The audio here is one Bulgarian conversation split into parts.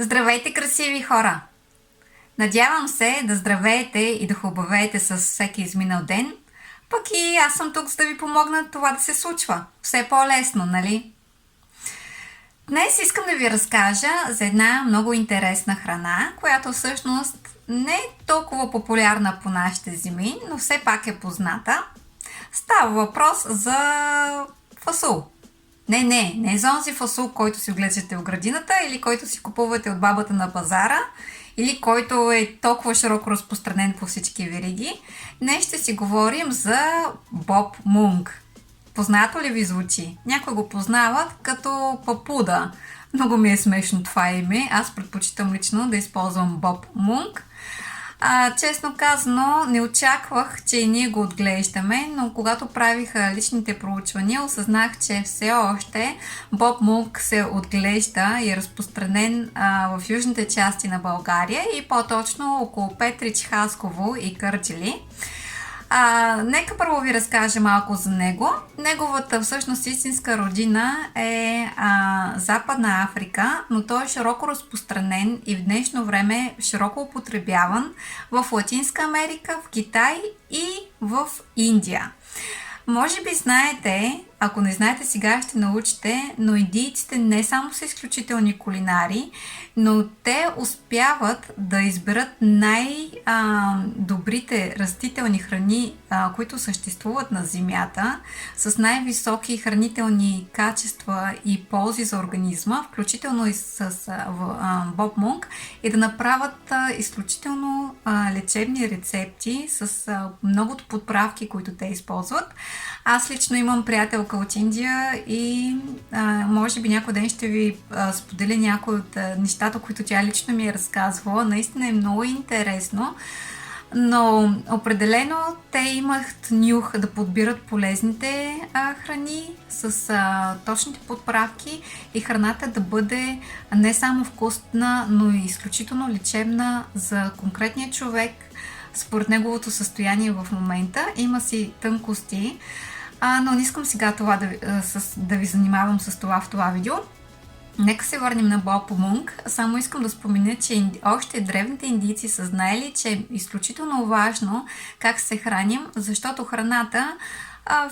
Здравейте, красиви хора! Надявам се да здравеете и да хубавеете с всеки изминал ден, пък и аз съм тук, за да ви помогна това да се случва. Все по-лесно, нали? Днес искам да ви разкажа за една много интересна храна, която всъщност не е толкова популярна по нашите земи, но все пак е позната. Става въпрос за фасул. Не за онзи фасул, който си оглеждате в градината или който си купувате от бабата на пазара или който е толкова широко разпространен по всички вериги. Днес ще си говорим за Боб Мунк. Познато ли ви звучи? Някои го познават като папуда. Много ми е смешно това име. Аз предпочитам лично да използвам Боб Мунк. Честно казано, не очаквах, че и ние го отглеждаме, но когато правих личните проучвания, осъзнах, че все още Боб Мунк се отглежда и е разпространен в южните части на България и по-точно около Петрич, Хасково и Кърджали. Нека първо ви разкажа малко за него. Неговата всъщност истинска родина е Западна Африка, но той е широко разпространен и в днешно време широко употребяван в Латинска Америка, в Китай и в Индия. Може би знаете, ако не знаете сега ще научите, но индийците не само са изключителни кулинари, но те успяват да изберат най-добрите растителни храни, които съществуват на земята, с най-високи хранителни качества и ползи за организма, включително и с Боб Мунк, и да направят изключително лечебни рецепти с многото подправки, които те използват. Аз лично имам приятелка от Индия и може би някой ден ще ви споделя някои от нещата, които тя лично ми е разказвала. Наистина е много интересно, но определено те имат нюх да подбират полезните храни с точните подправки и храната да бъде не само вкусна, но и изключително лечебна за конкретния човек според неговото състояние в момента. Има си тънкости, но не искам сега това да ви занимавам с това в това видео. Нека се върнем на Боб Мунк. Само искам да спомена, че още древните индийци са знаели, че е изключително важно как се храним, защото храната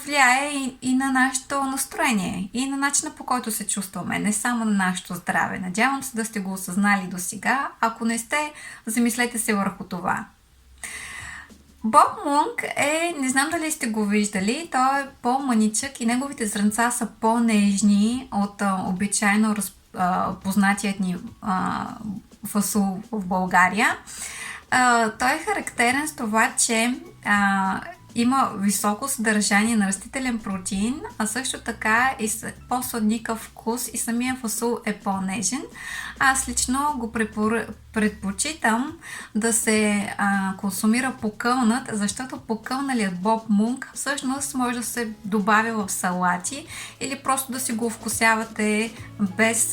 влияе и на нашето настроение, и на начина, по който се чувстваме, не само на нашето здраве. Надявам се да сте го осъзнали до сега. Ако не сте, замислете се върху това. Боб Мунк не знам дали сте го виждали, той е по-маничък и неговите зрънца са по-нежни от обичайно познатият ни фасул в България. Той е характерен с това, че има високо съдържание на растителен протеин, а също така и по-сладникъв вкус и самия фасул е по-нежен. Аз лично го предпочитам да се консумира покълнат, защото покълналият Боб Мунк всъщност може да се добавя в салати или просто да си го вкусявате без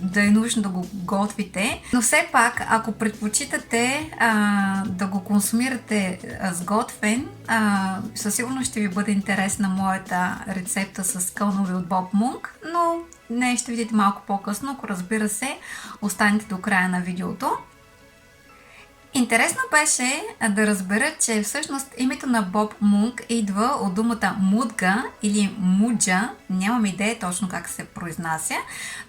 да е нужно да го готвите. Но все пак, ако предпочитате да го консумирате сготвен, със сигурност ще ви бъде интересна моята рецепта с кълнове от Боб Мунк, но не, ще видите малко по-късно, ако разбира се, останете до края на видеото. Интересно беше да разбера, че всъщност името на Боб Мунк идва от думата мудга или муджа, нямам идея точно как се произнася,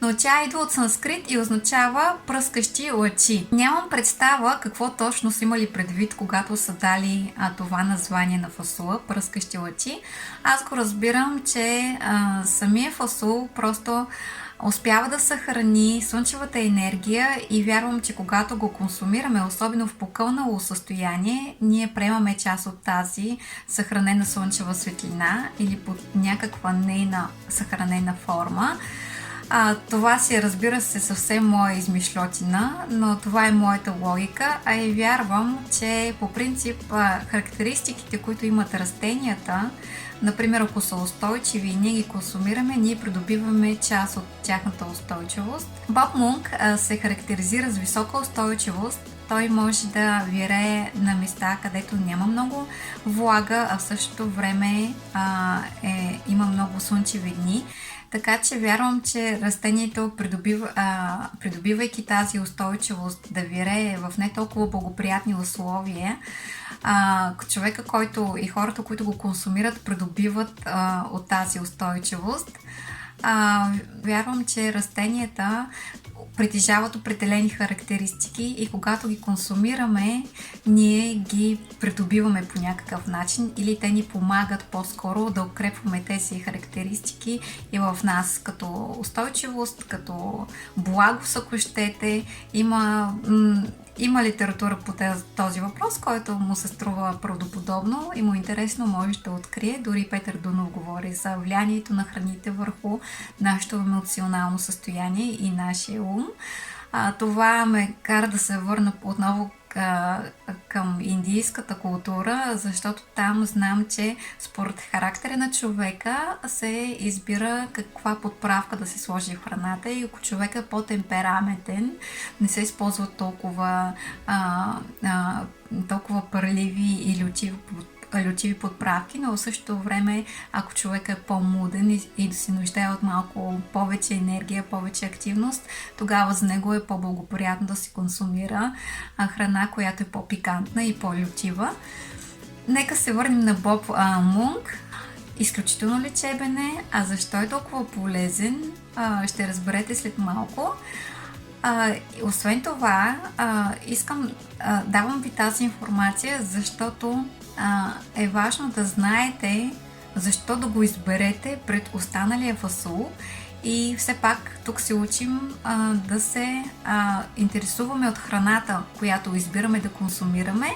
но тя идва от санскрит и означава пръскащи лъчи. Нямам представа какво точно са имали предвид, когато са дали това название на фасула, пръскащи лъчи. Аз го разбирам, че самия фасул просто успява да съхрани слънчевата енергия и вярвам, че когато го консумираме, особено в покълнало състояние, ние приемаме част от тази съхранена слънчева светлина или под някаква нейна съхранена форма. Това си, разбира се, съвсем моя измишлотина, но това е моята логика, а и вярвам, че по принцип характеристиките, които имат растенията, например, ако са устойчиви и ние ги консумираме, ние придобиваме част от тяхната устойчивост. Боб Мунк се характеризира с висока устойчивост. Той може да вирее на места, където няма много влага, а в същото време има много слънчеви дни. Така че вярвам, че растението, придобивайки тази устойчивост да вирее в не толкова благоприятни условия, човека, който и хората, които го консумират, придобиват от тази устойчивост. Вярвам, че растенията притежават определени характеристики и когато ги консумираме, ние ги придобиваме по някакъв начин или те ни помагат по-скоро да укрепваме тези характеристики и в нас като устойчивост, като благост, ако щете. Има литература по този въпрос, който му се струва правдоподобно и му интересно, може да открие. Дори Петър Дунов говори за влиянието на храните върху нашето емоционално състояние и нашия ум. Това ме кара да се върна отново към индийската култура, защото там знам, че според характера на човека се избира каква подправка да се сложи в храната и ако човек е по-темпераментен, не се използват толкова пърливи и лютиви подправки, но в същото време, ако човек е по-муден и да се нуждае от малко повече енергия, повече активност, тогава за него е по-благоприятно да се консумира храна, която е по-пикантна и по-лютива. Нека се върнем на Боб Мунк. Изключително лечебен е, а защо е толкова полезен, ще разберете след малко. Освен това, давам ви тази информация, защото е важно да знаете защо да го изберете пред останалия фасул и все пак тук се учим да се интересуваме от храната, която избираме да консумираме.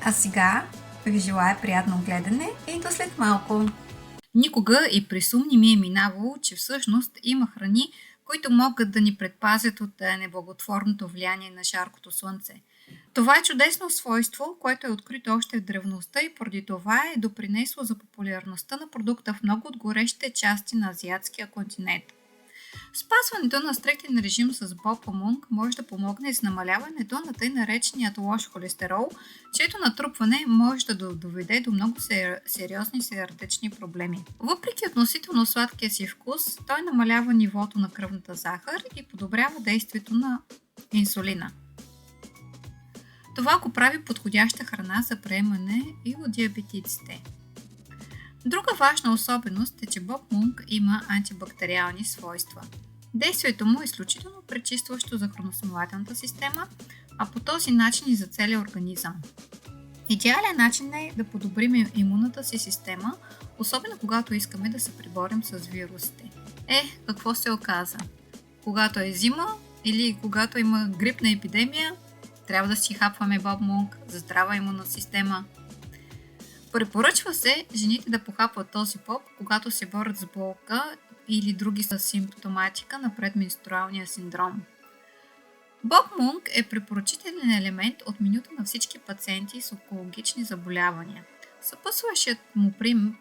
А сега ви желая приятно гледане и до след малко. Никога и при сум не ми е минавало, че всъщност има храни, които могат да ни предпазят от неблаготворното влияние на жаркото слънце. Това е чудесно свойство, което е открито още в древността и поради това е допринесло за популярността на продукта в много от горещите части на азиатския континент. Спазването на стриктен режим с Боб Мунк може да помогне с намаляването на тъй нареченият лош холестерол, чието натрупване може да доведе до много сериозни сърдечни проблеми. Въпреки относително сладкия си вкус, той намалява нивото на кръвната захар и подобрява действието на инсулина. Това го прави подходяща храна за приемане и от диабетиците. Друга важна особеност е, че Боб Мунк има антибактериални свойства. Действието му е изключително пречистващо за храносмилателната система, а по този начин и за целия организъм. Идеален начин е да подобрим имунната си система, особено когато искаме да се преборим с вирусите. Какво се оказа? Когато е зима или когато има грипна епидемия, трябва да си хапваме Боб Мунк за здрава имунна система. Препоръчва се жените да похапват този боб, когато се борят с болка или други с симптоматика на предменструалния синдром. Боб Мунк е препоръчителен елемент от менюто на всички пациенти с онкологични заболявания. Съпътстващият му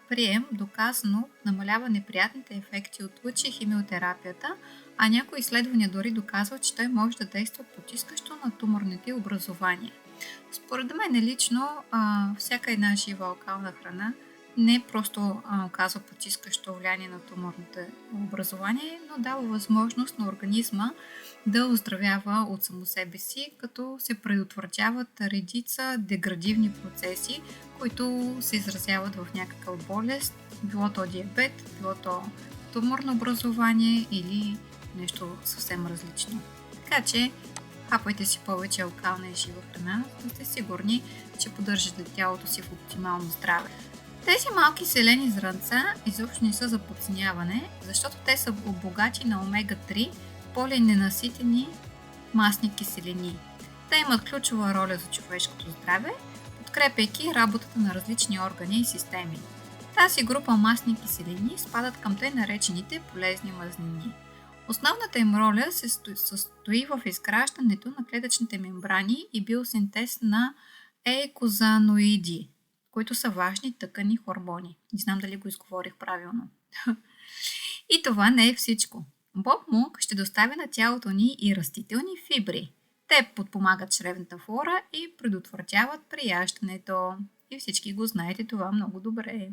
прием доказано намалява неприятните ефекти от лъчехимиотерапията, а някои изследвания дори доказват, че той може да действа потискащо на туморните образования. Според мен лично, всяка една жива локална храна не просто оказва потискащо влияние на туморното образование, но дава възможност на организма да оздравява от само себе си, като се предотвратяват редица деградивни процеси, които се изразяват в някакъв болест, било то диабет, било то туморно образование или нещо съвсем различно. Така че хапайте си повече локална и жива храна, да сте сигурни, че поддържате тялото си в оптимално здраве. Тези малки селени зранца изобщо не са за подценяване, защото те са богати на омега-3, полиненаситени масни киселини. Те имат ключова роля за човешкото здраве, подкрепяйки работата на различни органи и системи. Тази група масни киселини спадат към тъй наречените полезни мазнини. Основната им роля се състои в изграждането на клетъчните мембрани и биосинтез на еикозаноиди, които са важни тъкани хормони. Не знам дали го изговорих правилно. И това не е всичко. Боб Мунк ще доставя на тялото ни и растителни фибри. Те подпомагат чревната флора и предотвратяват прияждането. И всички го знаете това много добре.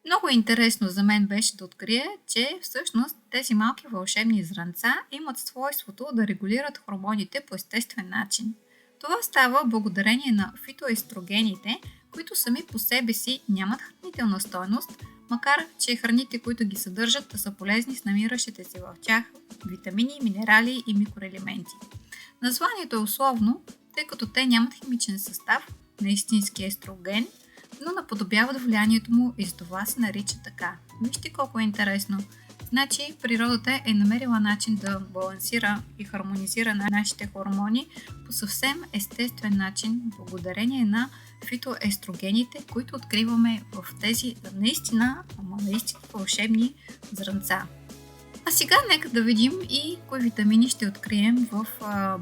Много интересно за мен беше да открия, че всъщност тези малки вълшебни зранца имат свойството да регулират хормоните по естествен начин. Това става благодарение на фитоестрогените, които сами по себе си нямат хранителна стойност, макар че храните, които ги съдържат, са полезни с намиращите се в тях витамини, минерали и микроелементи. Названието е условно, тъй като те нямат химичен състав на истински естроген, но наподобяват влиянието му и с това се нарича така. Вижте колко е интересно. Значи природата е намерила начин да балансира и хармонизира нашите хормони по съвсем естествен начин, благодарение на фитоестрогените, които откриваме в тези наистина вълшебни зранца. А сега нека да видим и кои витамини ще открием в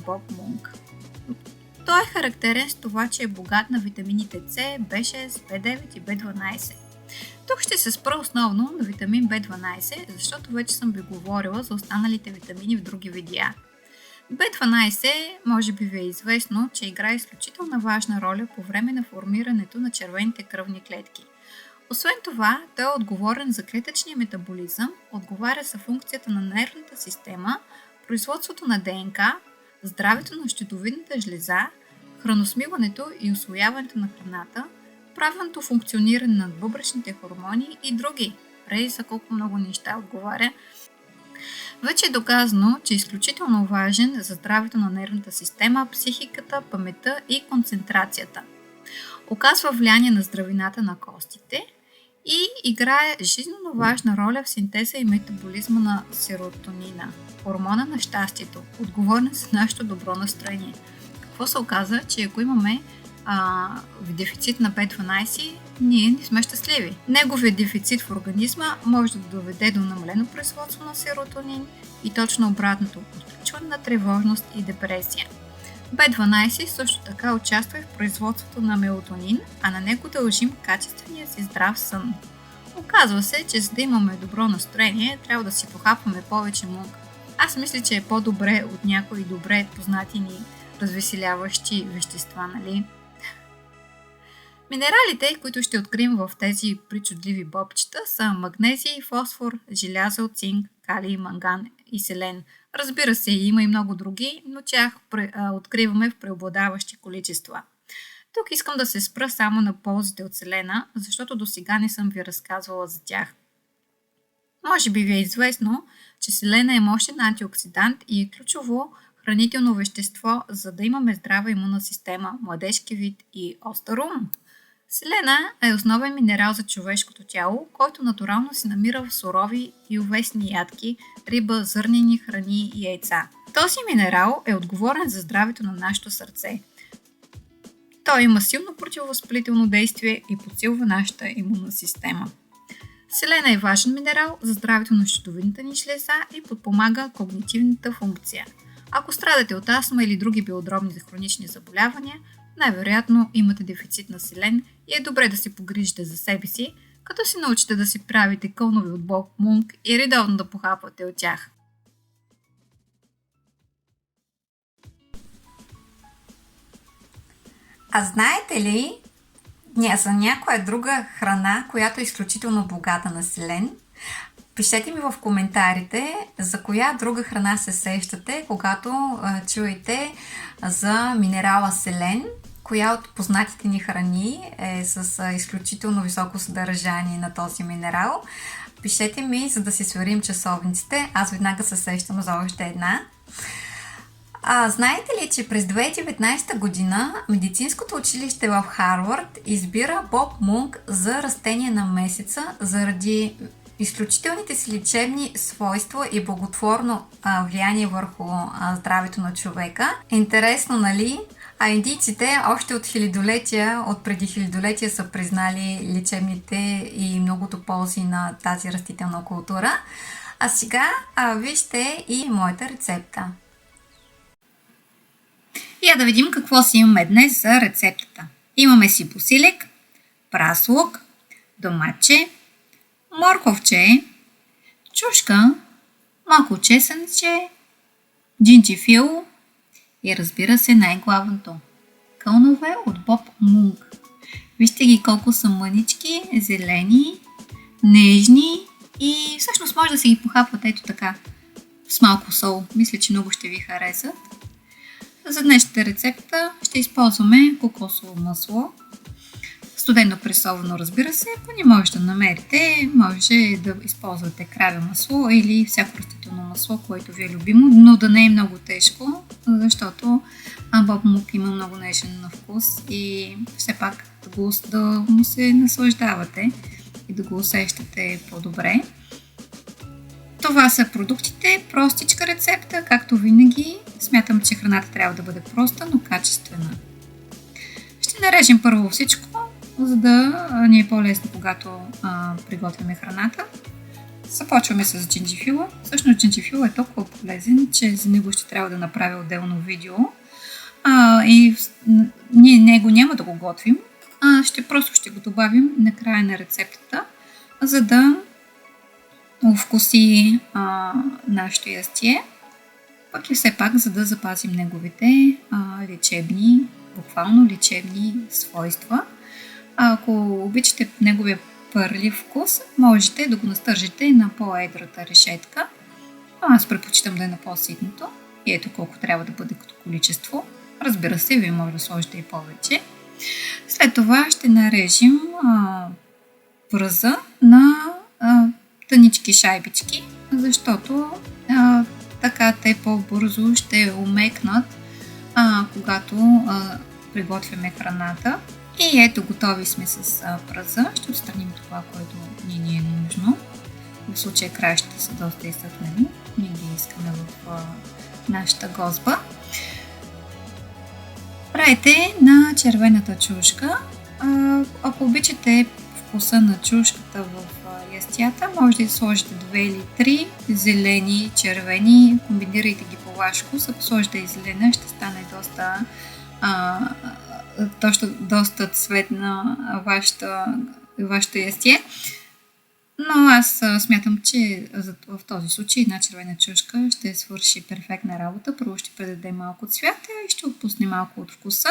Bob Monk. Той е характерен с това, че е богат на витамините С, B6, B9 и B12. Тук ще се спра основно на витамин B12, защото вече съм ви говорила за останалите витамини в други видеа. B12 може би ви е известно, че играе изключително важна роля по време на формирането на червените кръвни клетки. Освен това, той е отговорен за клетъчния метаболизъм, отговаря за функцията на нервната система, производството на ДНК, здравето на щитовидната жлеза, храносмилането и усвояването на храната, правилното функциониране на бъбречните хормони и други. Прей за колко много неща отговаря. Вече е доказано, че е изключително важен за здравето на нервната система, психиката, паметта и концентрацията. Оказва влияние на здравината на костите и играе жизненно важна роля в синтеза и метаболизма на серотонина, хормона на щастието, отговорен за нашето добро настроение. Какво се оказа, че ако имаме дефицит на B12, ние не сме щастливи. Неговият дефицит в организма може да доведе до намалено производство на серотонин и точно обратното – отключване на тревожност и депресия. B12 също така участва и в производството на мелатонин, а на него дължим качествения си здрав сън. Оказва се, че за да имаме добро настроение, трябва да си похапваме повече мунк. Аз мисля, че е по-добре от някои добре познати ни развеселяващи вещества, нали? Минералите, които ще открием в тези причудливи бобчета, са магнезий, фосфор, желязо, цинк, калий, манган и селен. Разбира се, има и много други, но тях откриваме в преобладаващи количества. Тук искам да се спра само на ползите от селена, защото до сега не съм ви разказвала за тях. Може би ви е известно, че селена е мощен антиоксидант и е ключово хранително вещество, за да имаме здрава имунна система, младежки вид и остър ум. Селена е основен минерал за човешкото тяло, който натурално се намира в сурови и овесни ядки, риба, зърнени храни и яйца. Този минерал е отговорен за здравето на нашето сърце. Той има силно противовъзпалително действие и подсилва нашата имунна система. Селена е важен минерал за здравето на щитовидната ни жлеза и подпомага когнитивната функция. Ако страдате от астма или други белодробни хронични заболявания, най-вероятно имате дефицит на селен и е добре да се погрижите за себе си, като си научите да си правите кълнове от Bob Monk и редовно да похапвате от тях. А знаете ли за някоя друга храна, която е изключително богата на селен? Пишете ми в коментарите за коя друга храна се сещате, когато чуете за минерала селен, коя от познатите ни храни е с изключително високо съдържание на този минерал. Пишете ми, за да си сверим часовниците. Аз веднага се сещам за още една. Знаете ли, че през 2019 година медицинското училище в Харвард избира Bob Monk за растение на месеца заради изключителните си лечебни свойства и благотворно влияние върху здравето на човека? Интересно, нали? А индийците още от преди хилядолетия са признали лечебните и многото ползи на тази растителна култура. А сега вижте и моята рецепта. Я да видим какво си имаме днес за рецептата. Имаме си босилек, прас лук, доматче, морковче, чушка, малко чесънче, джинджифил и разбира се най-главното – кълнове от Bob Monk. Вижте ги колко са мънички, зелени, нежни и всъщност може да си ги похапвате ето така с малко сол. Мисля, че много ще ви харесат. За днешната рецепта ще използваме кокосово масло. Студено пресовано, разбира се. Ако не може да намерите, може да използвате краве масло или всяко растително масло, което ви е любимо, но да не е много тежко, защото бобмук има много нежен на вкус и все пак да му се наслаждавате и да го усещате по-добре. Това са продуктите, простичка рецепта, както винаги. Смятам, че храната трябва да бъде проста, но качествена. Ще нарежем първо всичко, за да ни е по-лесно, когато приготвяме храната. Започваме с джинджифила. Всъщност джинджифила е толкова полезен, че за него ще трябва да направя отделно видео. И ние него няма да го готвим, просто ще го добавим на края на рецептата, за да вкуси нашето ястие, пък и все пак за да запазим неговите лечебни, буквално лечебни свойства. Ако обичате неговия пърлив вкус, можете да го настържите на по-едрата решетка. Аз предпочитам да е на по-ситното и ето колко трябва да бъде като количество. Разбира се, вие може да сложите и повече. След това ще нарежем пръза на тънички шайбички, защото така те по-бързо ще омекнат, когато приготвяме храната. И ето, готови сме с пръза. Ще отстраним това, което ни е нужно. В случая краищата са доста изсъхнали. Ние ги искаме в нашата гозба. Правете на червената чушка. Ако обичате вкуса на чушката в ястията, можете да сложите 2 или 3 зелени, червени, комбинирайте ги по ваш вкус. Ако сложите и зелена, ще стане доста цвет на вашето ястие. Но аз смятам, че в този случай една червена чушка ще свърши перфектна работа. Първо ще предаде малко цвят и ще отпусне малко от вкуса.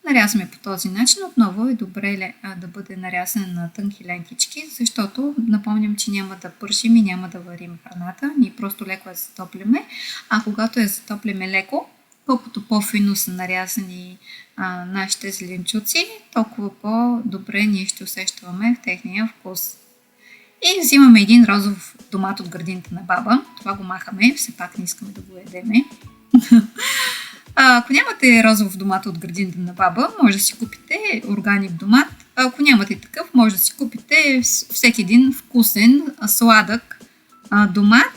Нарязваме по този начин. Отново е добре да бъде нарязан на тънки лентички, защото напомням, че няма да пържим и няма да варим храната. Ние просто леко я затопляме. А когато я затопляме леко, колкото по-фино са нарязани нашите зеленчуци, толкова по-добре ние ще усещаваме в техния вкус. И взимаме един розов домат от градината на баба. Това го махаме, все пак не искаме да го ядеме. Ако нямате розов домат от градината на баба, може да си купите органик домат. Ако нямате такъв, може да си купите всеки един вкусен, сладък домат.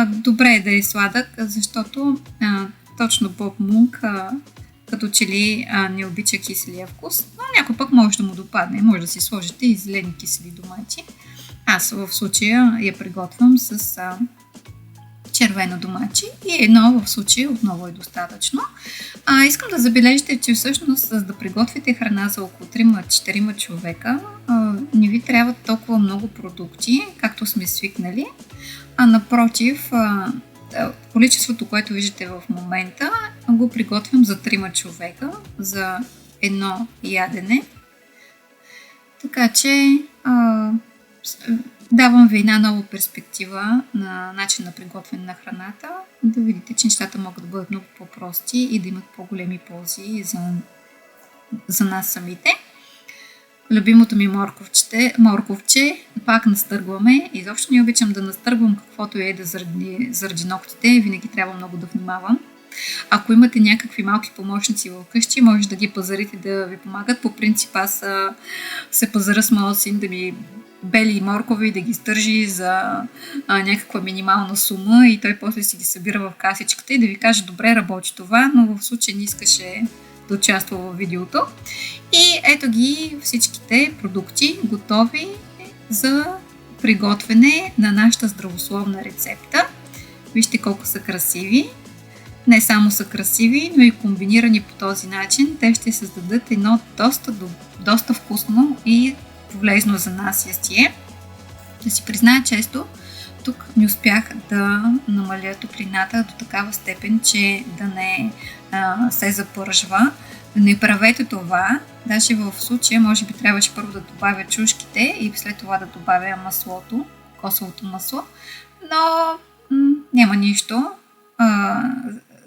Добре е да е сладък, защото точно бобмук като че ли не обича киселия вкус, но някой пък може да му допадне. Може да си сложите и зелени кисели домати. Аз в случая я приготвям с червено домаче и едно в случая отново е достатъчно. Искам да забележите, че всъщност за да приготвите храна за около 3-4 човека не ви трябват толкова много продукти, както сме свикнали, а напротив, количеството, което виждате в момента, го приготвям за 3 човека за едно ядене. Така че давам ви една нова перспектива на начин на приготвяне на храната, да видите, че нещата могат да бъдат много по-прости и да имат по-големи ползи за нас самите. Любимото ми морковче, пак настъргваме. Изобщо не обичам да настъргвам каквото е заради ногтите, винаги трябва много да внимавам. Ако имате някакви малки помощници вкъщи, може да ги пазарите да ви помагат. По принцип аз се пазара с моят син да ми бели моркови, да ги стържи за някаква минимална сума и той после си ги събира в касичката и да ви каже: добре, работи това, но в случай не искаше да участва в видеото. И ето ги всичките продукти готови за приготвяне на нашата здравословна рецепта. Вижте колко са красиви. Не само са красиви, но и комбинирани по този начин, те ще създадат едно доста вкусно и полезно за нас ястие. Да си призная често, тук не успях да намаля топлината до такава степен, че да не се запържва. Не правете това. Даже в случая, може би трябваше първо да добавя чушките и след това да добавя маслото, кокосовото масло, но няма нищо.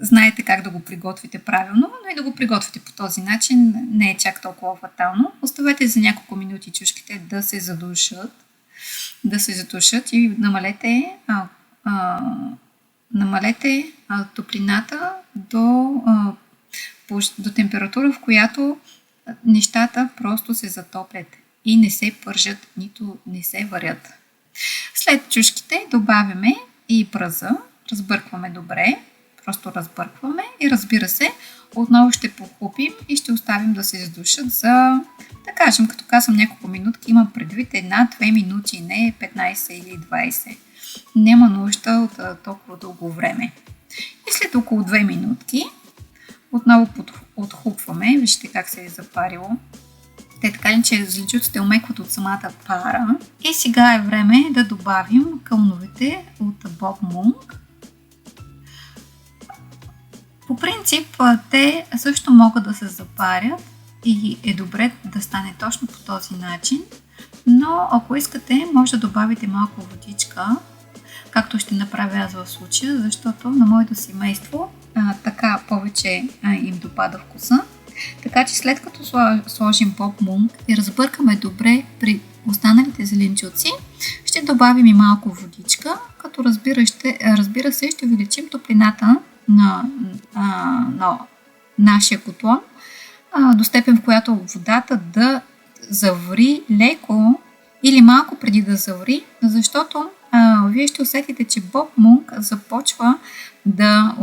Знаете как да го приготвите правилно, но и да го приготвите по този начин не е чак толкова фатално. Оставете за няколко минути чушките да се задушат и намалете топлината до температура, в която нещата просто се затоплят и не се пържат, нито не се варят. След чушките добавяме и пръза, разбъркваме добре, просто разбъркваме и разбира се, отново ще похлупим и ще оставим да се задушат за, да кажем, като казвам няколко минутки, имам предвид 1-2 минути, не 15 или 20. Няма нужда от толкова дълго време. И след около 2 минутки отново отхлупваме, вижте как се е запарило. Те така ли, че зеленчуците омекват от самата пара. И сега е време да добавим кълновете от Bob Monk. По принцип, те също могат да се запарят и е добре да стане точно по този начин, но ако искате, може да добавите малко водичка, както ще направя аз в случая, защото на моето семейство така повече им допада вкуса. Така че след като сложим Bob Monk и разбъркаме добре при останалите зеленчуци, ще добавим и малко водичка, като разбира се ще увеличим топлината на нашия котлон до степен, в която водата да заври леко или малко преди да заври, защото вие ще усетите, че Bob Monk започва да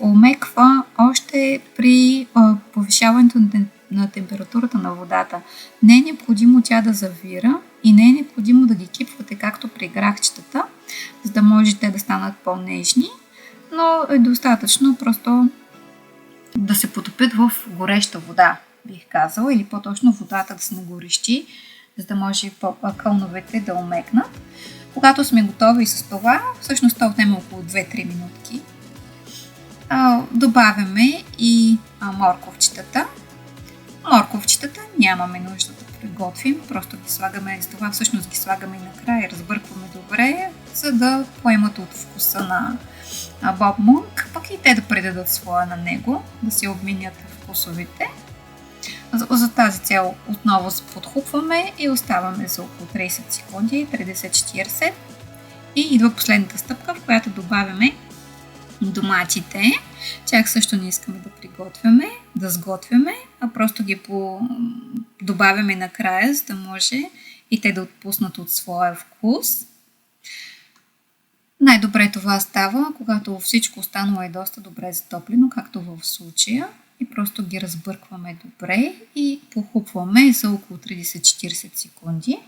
омеква още при повишаването на температурата на водата. Не е необходимо тя да завира и не е необходимо да ги кипвате както при грахчетата, за да може те да станат по-нежни, но е достатъчно просто да се потопят в гореща вода, бих казала, или по-точно водата да се нагорещи, за да може кълновете да омекнат. Когато сме готови с това, всъщност това отнема около 2-3 минутки. Добавяме и морковчетата. Морковчетата нямаме нужда да приготвим, просто ги слагаме, с това всъщност ги слагаме и накрая, разбъркваме добре, за да поемат от вкуса на Bob Monk, пък и те да предадат своя на него, да се обменят вкусовите. За тази цел отново се подхупваме и оставаме за около 30 секунди, 30-40. И идва последната стъпка, в която добавяме доматите. Тях също не искаме да приготвяме, да сготвяме, а просто ги добавяме накрая, за да може и те да отпуснат от своя вкус. Най-добре това става, когато всичко останало е доста добре затоплено, както в случая. И просто ги разбъркваме добре и похупваме за около 30-40 секунди.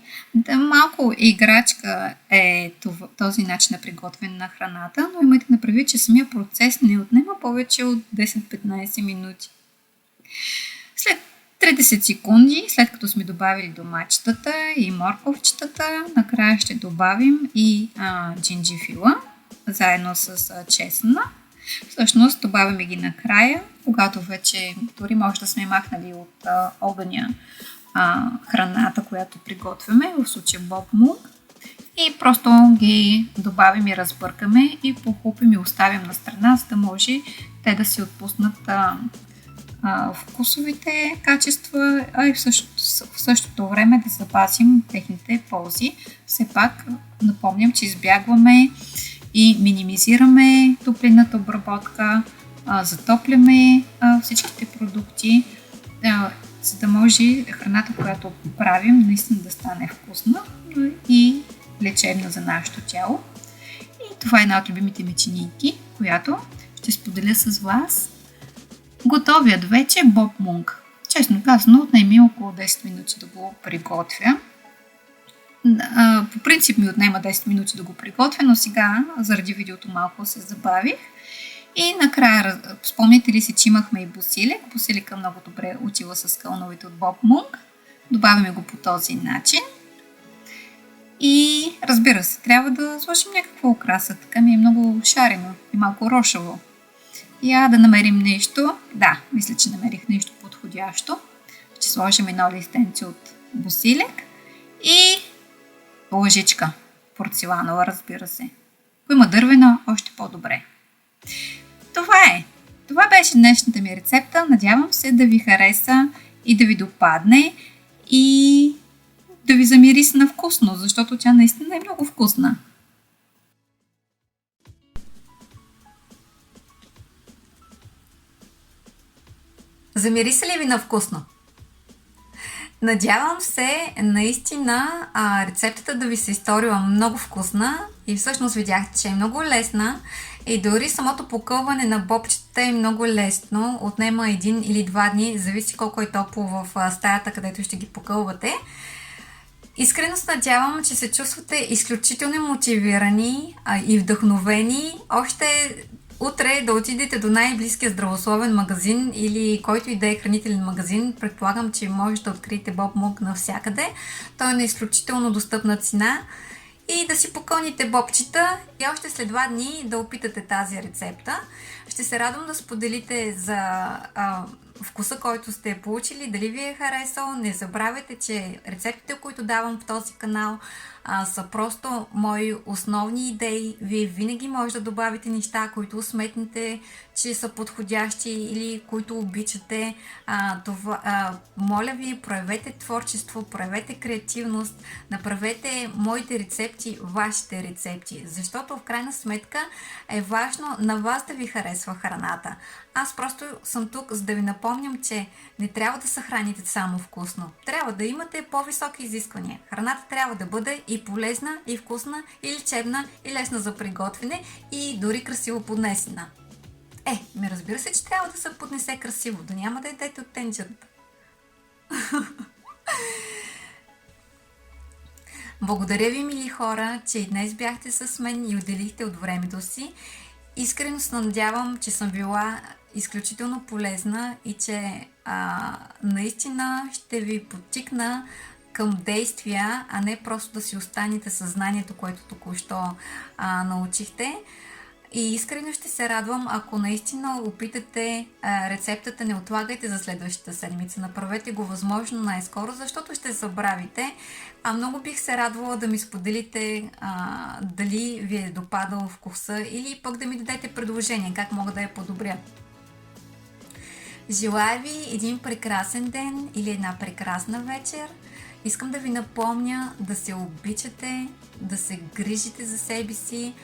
Малко играчка е този начин на приготвяне на храната, но имайте на предвид, че самия процес не отнема повече от 10-15 минути. След 30 секунди, след като сме добавили домачетата и морковчетата, накрая ще добавим и джинджифила, заедно с чесъна. Всъщност добавяме ги накрая, когато вече дори може да сме махнали от огъня храната, която приготвяме, в случая Bob Monk. И просто ги добавим и разбъркаме и похлупим и оставим на страна, за да може те да си отпуснат вкусовите качества, а и в същото време да запазим техните ползи. Все пак напомням, че избягваме и минимизираме топлинната обработка, затопляме всичките продукти, за да може храната, която правим, наистина да стане вкусна и лечебна за нашето тяло. И това е една от любимите ми чинийки, която ще споделя с вас. Готовият вече Bob Monk. Честно казано, отнеме около 10 минути да го приготвя. По принцип ми отнема 10 минути да го приготвя, но сега заради видеото малко се забавих. И накрая, спомняте ли си, че имахме и босилек. Босилека много добре отива с кълновете от Bob Monk. Добавяме го по този начин. И разбира се, трябва да сложим някаква украса. Така ми е много шарено и малко рошаво. Да намерим нещо. Да, мисля, че намерих нещо подходящо. Ще сложим едно листенце от босилек и лъжичка. Порцеланова, разбира се. Ако има дървена, още по-добре. Това е. Това беше днешната ми рецепта. Надявам се да ви хареса и да ви допадне и да ви замириса на вкусно, защото тя наистина е много вкусна. Замириса ли ви на вкусно? Надявам се наистина рецептата да ви се изторила много вкусна и всъщност видяхте, че е много лесна и дори самото покълване на бобчета е много лесно. Отнема 1 или 2 дни, зависи колко е топло в стаята, където ще ги покълвате. Искрено се надявам, че се чувствате изключително мотивирани и вдъхновени. Още утре да отидете до най-близкия здравословен магазин или който и да е хранителен магазин. Предполагам, че можете да откриете Bob Mug навсякъде. Той е на изключително достъпна цена. И да си покълните бобчета и още след 2 дни да опитате тази рецепта. Ще се радвам да споделите за вкуса, който сте получили, дали ви е харесал. Не забравяйте, че рецептите, които давам в този канал, са просто мои основни идеи. Вие винаги може да добавите неща, които сметнете, че са подходящи или които обичате. Моля ви, проявете творчество, проявете креативност, направете моите рецепти вашите рецепти, защото в крайна сметка е важно на вас да ви харесва храната. Аз просто съм тук, за да ви напомням, че не трябва да се храните само вкусно. Трябва да имате по-високи изисквания. Храната трябва да бъде и полезна, и вкусна, и лечебна, и лесна за приготвяне, и дори красиво поднесена. Разбира се, че трябва да се поднесе красиво, да няма да ядете от тенджерата. Благодаря ви, мили хора, че и днес бяхте с мен и отделихте от времето си. Искрено се надявам, че съм била изключително полезна и че наистина ще ви подтикна към действия, а не просто да си останете със знанието, което току-що научихте. И искрено ще се радвам, ако наистина опитате рецептата, не отлагайте за следващата седмица. Направете го възможно най-скоро, защото ще забравите. Много бих се радвала да ми споделите дали ви е допадал вкуса или пък да ми дадете предложение, как мога да я подобря. Желая ви един прекрасен ден или една прекрасна вечер. Искам да ви напомня да се обичате, да се грижите за себе си,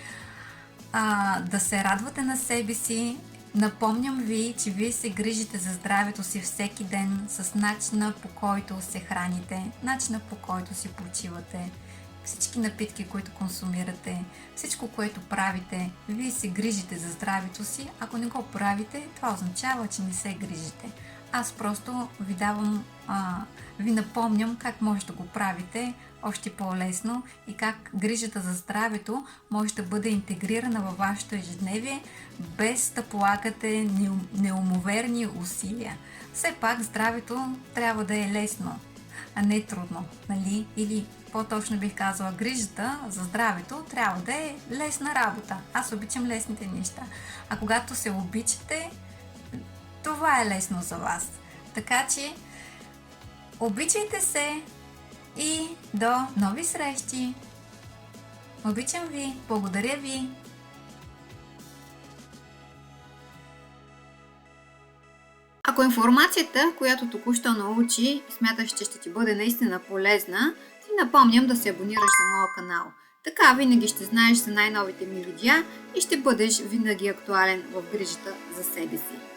да се радвате на себе си. Напомням ви, че вие се грижите за здравето си всеки ден с начина, по който се храните, начина, по който си почивате, всички напитки, които консумирате, всичко, което правите, вие се грижите за здравето си. Ако не го правите, това означава, че не се грижите. Аз просто ви напомням как може да го правите още по-лесно и как грижата за здравето може да бъде интегрирана във вашето ежедневие, без да полагате неумоверни усилия. Все пак здравето трябва да е лесно, а не трудно, нали? Или по-точно бих казала, грижата за здравето трябва да е лесна работа. Аз обичам лесните неща. А когато се обичате, това е лесно за вас. Така че обичайте се и до нови срещи! Обичам ви! Благодаря ви! Ако информацията, която току-що научи, смяташ, че ще ти бъде наистина полезна, ти напомням да се абонираш за моя канал. Така винаги ще знаеш за най-новите ми видеа и ще бъдеш винаги актуален в грижата за себе си.